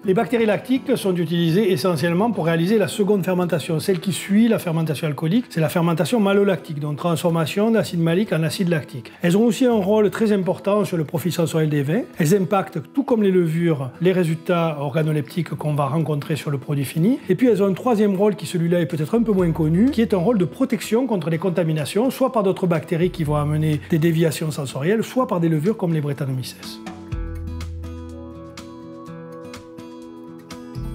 Les bactéries lactiques sont utilisées essentiellement pour réaliser la seconde fermentation, celle qui suit la fermentation alcoolique, c'est la fermentation malolactique, donc transformation d'acide malique en acide lactique. Elles ont aussi un rôle très important sur le profil sensoriel des vins. Elles impactent, tout comme les levures, les résultats organoleptiques qu'on va rencontrer sur le produit fini. Et puis elles ont un troisième rôle qui, celui-là, est peut-être un peu moins connu, qui est un rôle de protection contre les contaminations, soit par d'autres bactéries qui vont amener des déviations sensorielles, soit par des levures comme les Brettanomyces.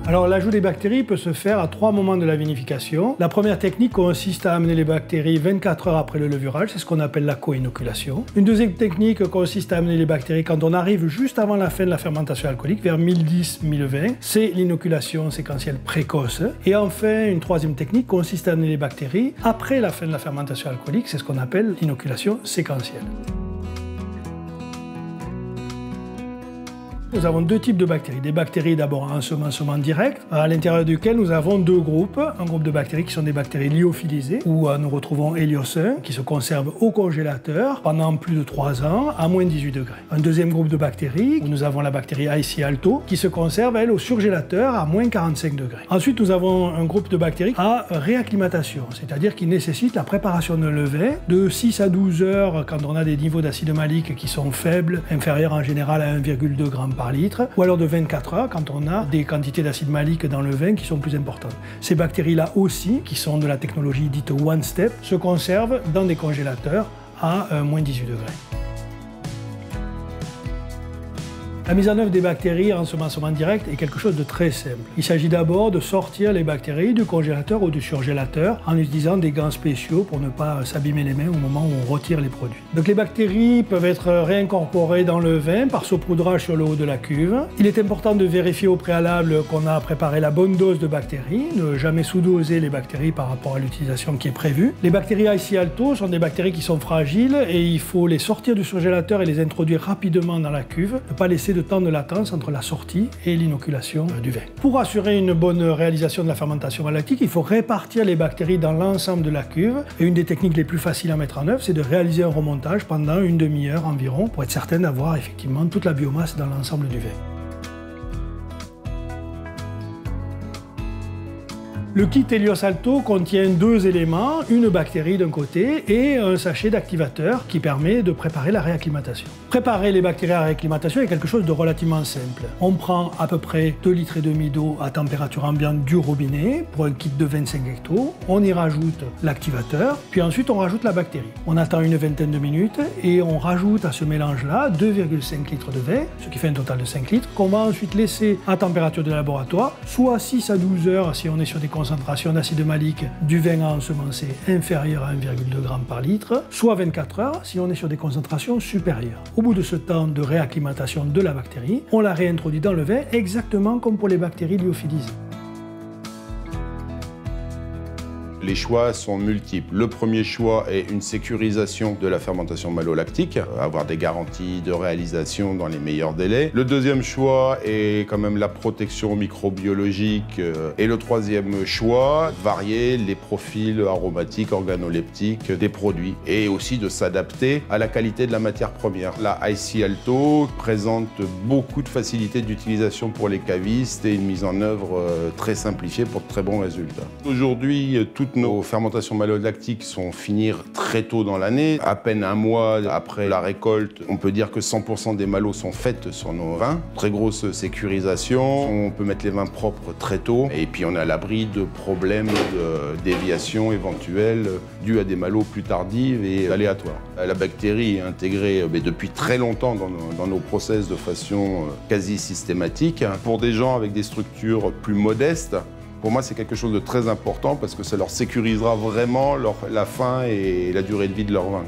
Alors l'ajout des bactéries peut se faire à 3 moments de la vinification. La première technique consiste à amener les bactéries 24 heures après le levurage, c'est ce qu'on appelle la co-inoculation. Une deuxième technique consiste à amener les bactéries quand on arrive juste avant la fin de la fermentation alcoolique, vers 1010-1020, c'est l'inoculation séquentielle précoce. Et enfin, une troisième technique consiste à amener les bactéries après la fin de la fermentation alcoolique, c'est ce qu'on appelle l'inoculation séquentielle. Nous avons deux types de bactéries. Des bactéries d'abord à ensemencement direct, à l'intérieur duquel nous avons deux groupes. Un groupe de bactéries qui sont des bactéries lyophilisées, où nous retrouvons Héliocin, qui se conserve au congélateur pendant plus de 3 ans, à moins 18 degrés. Un deuxième groupe de bactéries, où nous avons la bactérie IC alto, qui se conserve, elle, au surgélateur à moins 45 degrés. Ensuite, nous avons un groupe de bactéries à réacclimatation, c'est-à-dire qui nécessite la préparation d'un levain de 6 à 12 heures quand on a des niveaux d'acide malique qui sont faibles, inférieurs en général à 1,2 g par litre, ou alors de 24 heures quand on a des quantités d'acide malique dans le vin qui sont plus importantes. Ces bactéries-là aussi, qui sont de la technologie dite One Step, se conservent dans des congélateurs à moins 18 degrés. La mise en œuvre des bactéries en ensemencement direct est quelque chose de très simple. Il s'agit d'abord de sortir les bactéries du congélateur ou du surgélateur en utilisant des gants spéciaux pour ne pas s'abîmer les mains au moment où on retire les produits. Donc les bactéries peuvent être réincorporées dans le vin par saupoudrage sur le haut de la cuve. Il est important de vérifier au préalable qu'on a préparé la bonne dose de bactéries, ne jamais sous-doser les bactéries par rapport à l'utilisation qui est prévue. Les bactéries IC alto sont des bactéries qui sont fragiles et il faut les sortir du surgélateur et les introduire rapidement dans la cuve, ne pas laisser de temps de latence entre la sortie et l'inoculation du vin. Pour assurer une bonne réalisation de la fermentation malolactique, il faut répartir les bactéries dans l'ensemble de la cuve. Et une des techniques les plus faciles à mettre en œuvre, c'est de réaliser un remontage pendant une demi-heure environ pour être certain d'avoir effectivement toute la biomasse dans l'ensemble du vin. Le kit Hélios Alto contient 2 éléments, une bactérie d'un côté et un sachet d'activateur qui permet de préparer la réacclimatation. Préparer les bactéries à la réacclimatation est quelque chose de relativement simple. On prend à peu près 2,5 litres d'eau à température ambiante du robinet pour un kit de 25 hectos. On y rajoute l'activateur, puis ensuite on rajoute la bactérie. On attend une vingtaine de minutes et on rajoute à ce mélange-là 2,5 litres de vin, ce qui fait un total de 5 litres, qu'on va ensuite laisser à température de laboratoire, soit 6 à 12 heures si on est sur des concentration d'acide malique du vin à ensemencer inférieure à 1,2 g par litre, soit 24 heures si on est sur des concentrations supérieures. Au bout de ce temps de réacclimatation de la bactérie, on la réintroduit dans le vin exactement comme pour les bactéries lyophilisées. Les choix sont multiples. Le premier choix est une sécurisation de la fermentation malolactique, avoir des garanties de réalisation dans les meilleurs délais. Le deuxième choix est quand même la protection microbiologique. Et le troisième choix, varier les profils aromatiques, organoleptiques des produits et aussi de s'adapter à la qualité de la matière première. La IC Alto présente beaucoup de facilités d'utilisation pour les cavistes et une mise en œuvre très simplifiée pour de très bons résultats. Aujourd'hui, toutes nos fermentations malolactiques sont finies très tôt dans l'année. À peine un mois après la récolte, on peut dire que 100% des malots sont faites sur nos vins. Très grosse sécurisation, on peut mettre les vins propres très tôt. Et puis on est à l'abri de problèmes de déviation éventuelles dues à des malots plus tardives et aléatoires. La bactérie est intégrée depuis très longtemps dans nos process de façon quasi systématique. Pour des gens avec des structures plus modestes, pour moi, c'est quelque chose de très important parce que ça leur sécurisera vraiment la fin et la durée de vie de leur vin.